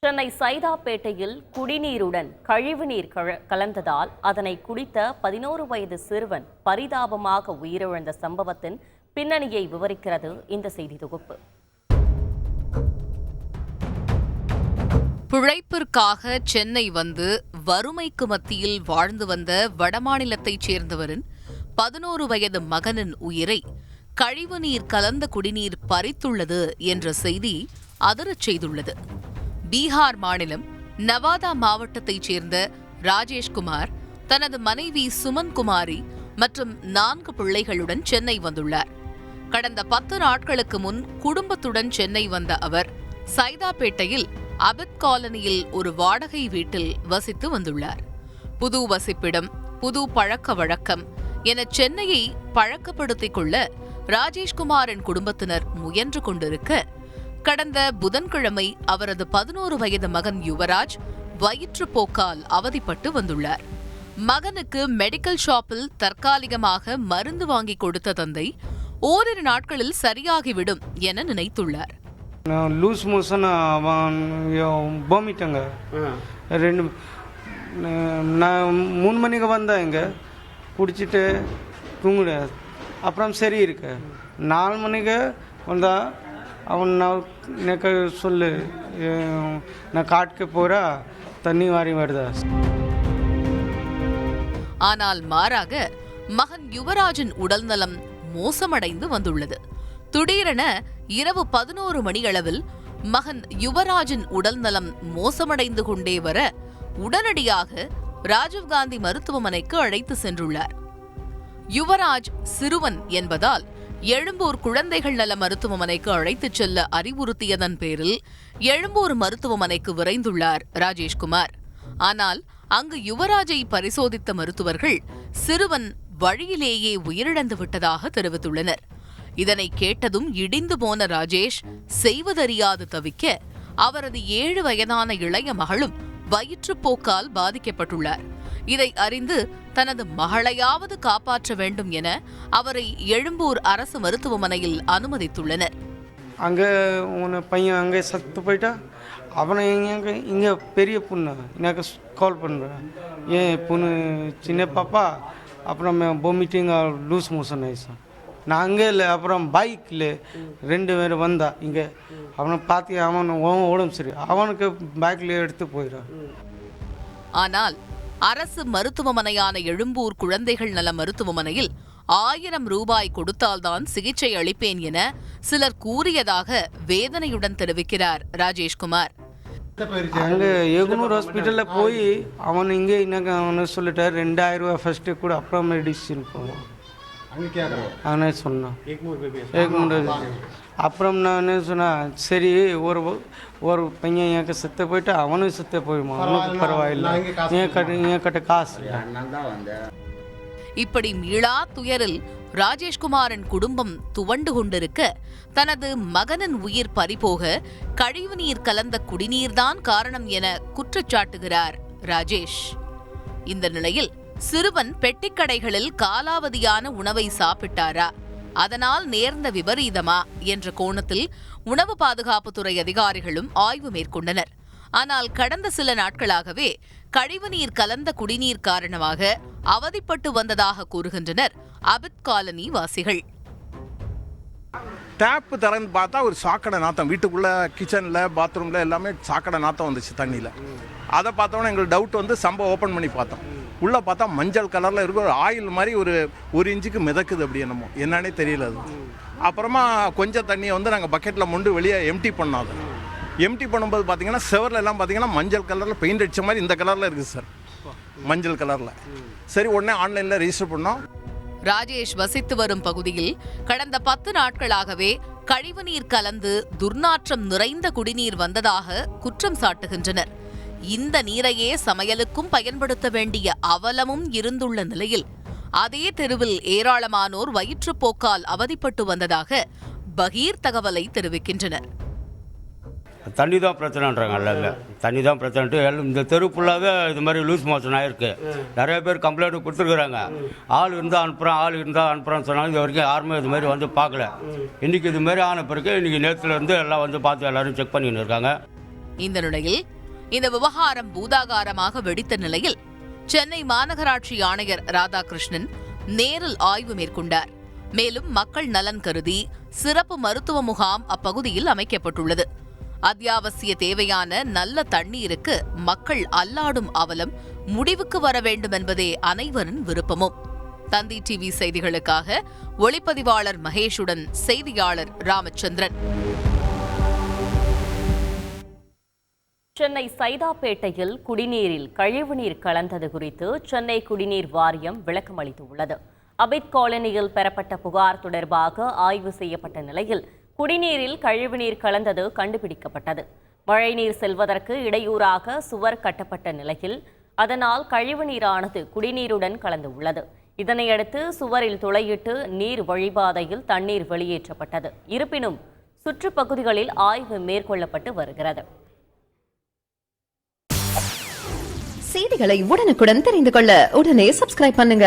சென்னை சைதாப்பேட்டையில் குடிநீருடன் கழிவுநீர் கலந்ததால் அதனை குடித்த 11 வயது சிறுவன் பரிதாபமாக உயிரிழந்த சம்பவத்தின் பின்னணியை விவரிக்கிறது இந்த செய்தி தொகுப்பு. பிழைப்பிற்காக சென்னை வந்து வறுமைக்கு மத்தியில் வாழ்ந்து வந்த வடமாநிலத்தைச் சேர்ந்தவரின் 11 வயது மகனின் உயிரை கழிவுநீர் கலந்த குடிநீர் பறித்துள்ளது என்ற செய்தி அதிரச் செய்துள்ளது. பீகார் மாநிலம் நவாதா மாவட்டத்தைச் சேர்ந்த ராஜேஷ்குமார் தனது மனைவி சுமன் குமாரி மற்றும் 4 பிள்ளைகளுடன் சென்னை வந்துள்ளார். கடந்த 10 நாட்களுக்கு முன் குடும்பத்துடன் சென்னை வந்த அவர் சைதாப்பேட்டையில் அபித் காலனியில் ஒரு வாடகை வீட்டில் வசித்து வந்துள்ளார். புது வசிப்பிடம், புது பழக்க வழக்கம் என சென்னையை பழக்கப்படுத்திக் கொள்ள ராஜேஷ்குமாரின் குடும்பத்தினர் முயன்று கொண்டிருக்க, கடந்த புதன்கிழமை அவரது 11 வயது மகன் யுவராஜ் வயிற்றுப்போக்கால் அவதிப்பட்டு வந்துள்ளார். மகனுக்கு மெடிக்கல் ஷாப்பில் தற்காலிகமாக மருந்து வாங்கி கொடுத்த தந்தை ஓரிரு நாட்களில் சரியாகிவிடும் என நினைத்துள்ளார். Loose motion வாமிட்டங்க. நான் 3 மணிக்கு வந்தேன், இங்கே குடிச்சிட்டு தூங்குட, அப்புறம் சரி இருக்கு. 4 மணிக்கு வந்தா அவன் எனக்கு சொல்லு, நான் காட்டுக்கு போறா தண்ணி வாரி வருதா. ஆனால் மாறாக மகன் யுவராஜின் உடல்நலம் மோசமடைந்து வந்துள்ளது. திடீரென இரவு 11 மணியளவில் மகன் யுவராஜின் உடல்நலம் மோசமடைந்து கொண்டே வர உடனடியாக ராஜீவ்காந்தி மருத்துவமனைக்கு அழைத்து சென்றுள்ளார். யுவராஜ் சிறுவன் என்பதால் எழும்பூர் குழந்தைகள் நல மருத்துவமனைக்கு அழைத்துச் செல்ல அறிவுறுத்தியதன் பேரில் எழும்பூர் மருத்துவமனைக்கு விரைந்துள்ளார் ராஜேஷ்குமார். ஆனால் அங்கு யுவராஜை பரிசோதித்த மருத்துவர்கள் சிறுவன் வழியிலேயே உயிரிழந்து விட்டதாக தெரிவித்துள்ளனர். இதனை கேட்டதும் இடிந்து போன ராஜேஷ் செய்வதறியாது தவிக்க, அவரது 7 வயதான இளைய மகளும் வயிற்றுப்போக்கால் பாதிக்கப்பட்டுள்ளார். இதை அறிந்து தனது மகளையாவது காப்பாற்ற வேண்டும் என அவரை எழும்பூர் அரசு மருத்துவமனையில் அனுமதித்துள்ளனர். அங்கே உன பையன் அங்கே சத்து போயிட்டா, அவனை இங்கே பெரிய பொண்ணு எனக்கு கால் பண்ணுறேன், ஏன் பொண்ணு சின்ன பாப்பா அப்புறம் வாமிட்டிங் லூஸ் மோஷன் ஆயிடுச்சு. நான் அங்கே இல்லை, அப்புறம் பைக்கில் 2 பேர் வந்தா இங்கே, அவனை பார்த்து அவன் உடம்பு சரி, அவனுக்கு பைக்கில் எடுத்து போயிடான். ஆனால் அரசு மருத்துவமனையான எழும்பூர் குழந்தைகள் நல மருத்துவமனையில் 1000 ரூபாய் கொடுத்தால்தான் சிகிச்சை அளிப்பேன் என சிலர் கூறியதாக வேதனையுடன் தெரிவிக்கிறார் ராஜேஷ்குமார். அங்கே ஏகுனூர் ஹாஸ்பிட்டலில் போய் அவன் இங்கே இன்னும் அவனை சொல்லிட்டார் 2000 ரூபா ஃபஸ்ட்டு கூட, அப்புறம் மெடிசின் போவோம் அவனே சொன்னான். அப்புறம் நான் என்ன சொன்னேன், சரி ஒரு பையன் எனக்கு செத்து போயிட்டு அவனும் செத்து போயிடுமா, அவனுக்கு பரவாயில்லை, என் கிட்ட காசு. இப்படி மீளா துயரில் ராஜேஷ்குமாரின் குடும்பம் துவண்டு கொண்டிருக்க, தனது மகனின் உயிர் பறிபோக கழிவுநீர் கலந்த குடிநீர்தான் காரணம் என குற்றச்சாட்டுகிறார் ராஜேஷ். இந்த நிலையில் சிறுவன் பெட்டிக்கடைகளில் காலாவதியான உணவை சாப்பிட்டாரா, அதனால் நேர்ந்த விபரீதமா என்ற கோணத்தில் உணவு பாதுகாப்புத்துறை அதிகாரிகளும் ஆய்வு மேற்கொண்டனர். ஆனால் கடந்த சில நாட்களாகவே கழிவுநீர் கலந்த குடிநீர் காரணமாக அவதிப்பட்டு வந்ததாக கூறுகின்றனர் அபித் காலனி வாசிகள். டேப்பு திறந்து பார்த்தா ஒரு சாக்கடை நாத்தம், வீட்டுக்குள்ளே கிச்சனில் பாத்ரூமில் எல்லாமே சாக்கடை நாத்தம் வந்துச்சு தண்ணியில். அதை பார்த்தோன்னே எங்களுக்கு டவுட் வந்து சம்பவம் ஓப்பன் பண்ணி பார்த்தோம். உள்ளே பார்த்தா மஞ்சள் கலரில் இருக்க ஒரு ஆயில் மாதிரி ஒரு இன்ச்சுக்கு மிதக்குது, அப்படி என்னன்னே தெரியல அது. அப்புறமா கொஞ்சம் தண்ணியை வந்து நாங்கள் பக்கெட்டில் மொண்டு வெளியே எம்டி பண்ணோம். அது எம்டி பண்ணும்போது பார்த்தீங்கன்னா செவரில் எல்லாம் பார்த்தீங்கன்னா மஞ்சள் கலரில் பெயிண்ட் அடித்த மாதிரி இந்த கலரில் இருக்குது சார், மஞ்சள் கலரில். சரி, உடனே ஆன்லைனில் ரெஜிஸ்டர் பண்ணோம். ராஜேஷ் வசித்து வரும் பகுதியில் கடந்த 10 நாட்களாகவே கழிவுநீர் கலந்து துர்நாற்றம் நிறைந்த குடிநீர் வந்ததாக குற்றம் சாட்டுகின்றனர். இந்த நீரையே சமையலுக்கும் பயன்படுத்த வேண்டிய அவலமும் இருந்துள்ள நிலையில் அதே தெருவில் ஏராளமானோர் வயிற்றுப்போக்கால் அவதிப்பட்டு வந்ததாக பகீர் தகவலை தெரிவிக்கின்றனர். தண்ணி தான் பிரச்சனைன்றாங்க. இல்லை தண்ணி தான் பிரச்சனைட்டு இந்த தெரு ஃபுல்லாகவே இது மாதிரி லூஸ் மோஷன் ஆகிருக்கு. நிறைய பேர் கம்ப்ளைண்ட் கொடுத்துருக்குறாங்க. ஆள் இருந்தால் அனுப்புகிறேன்னு சொன்னாலும் இது வரைக்கும் யாருமே இது மாதிரி வந்து பார்க்கல. இன்றைக்கி இது மாதிரி ஆன பிறகு இன்றைக்கி நேற்றுலேருந்து எல்லாம் வந்து பார்த்து எல்லோரும் செக் பண்ணின்னு இருக்காங்க. இந்த நிலையில் இந்த விவகாரம் பூதாகாரமாக வெடித்த நிலையில் சென்னை மாநகராட்சி ஆணையர் ராதாகிருஷ்ணன் நேரில் ஆய்வு மேற்கொண்டார். மேலும் மக்கள் நலன் கருதி சிறப்பு மருத்துவ முகாம் அப்பகுதியில் அமைக்கப்பட்டுள்ளது. அத்தியாவசிய தேவையான நல்ல தண்ணீருக்கு மக்கள் அல்லாடும் அவலம் முடிவுக்கு வர வேண்டும் என்பதே அனைவரின் விருப்பமும். தந்தி டிவி செய்திகளுக்காக ஒளிப்பதிவாளர் மகேஷுடன் செய்தியாளர் ராமச்சந்திரன். சென்னை சைதாப்பேட்டையில் குடிநீரில் கழிவுநீர் கலந்தது குறித்து சென்னை குடிநீர் வாரியம் விளக்கம் அளித்துள்ளது. அபித் காலனியில் பெறப்பட்ட புகார் தொடர்பாக ஆய்வு செய்யப்பட்ட நிலையில் குடிநீரில் கழிவுநீர் கலந்தது கண்டுபிடிக்கப்பட்டது. மழைநீர் செல்வதற்கு இடையூறாக சுவர் கட்டப்பட்ட நிலையில் அதனால் கழிவுநீரானது குடிநீருடன் கலந்து உள்ளது. இதனையடுத்து சுவரில் துளையிட்டு நீர் வழிபாதையில் தண்ணீர் வெளியேற்றப்பட்டது. இருப்பினும் சுற்றுப்பகுதிகளில் ஆய்வு மேற்கொள்ளப்பட்டு வருகிறது. செய்திகளை உடனுக்குடன் தெரிந்து கொள்ள உடனே சப்ஸ்கிரைப் பண்ணுங்க.